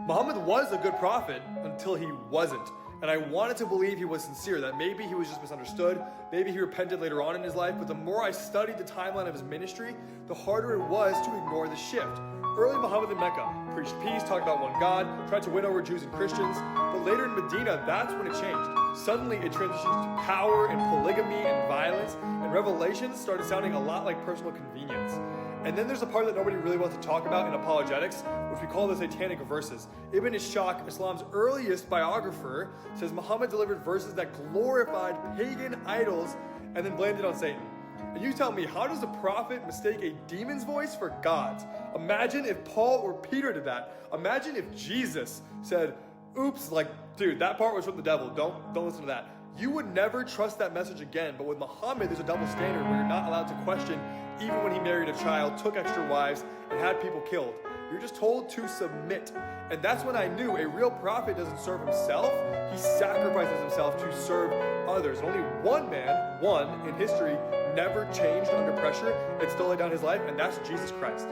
Muhammad was a good prophet until he wasn't. And I wanted to believe he was sincere, that maybe he was just misunderstood, maybe he repented later on in his life, but the more I studied the timeline of his ministry, the harder it was to ignore the shift. Early Muhammad in Mecca preached peace, talked about one God, tried to win over Jews and Christians, but later in Medina, that's when it changed. Suddenly it transitioned to power and polygamy and violence, and revelations started sounding a lot like personal convenience. And then there's a part that nobody really wants to talk about in apologetics, which we call the satanic verses. Ibn Ishaq, Islam's earliest biographer, says Muhammad delivered verses that glorified pagan idols and then blamed it on Satan. And you tell me, how does a prophet mistake a demon's voice for God's? Imagine if Paul or Peter did that. Imagine if Jesus said, oops, like, dude, that part was from the devil. Don't listen to that. You would never trust that message again. But with Muhammad, there's a double standard where you're not allowed to question even when he married a child, took extra wives, and had people killed. You're just told to submit. And that's when I knew a real prophet doesn't serve himself. He sacrifices himself to serve others. And only one man, one in history, never changed under pressure and still laid down his life, and that's Jesus Christ.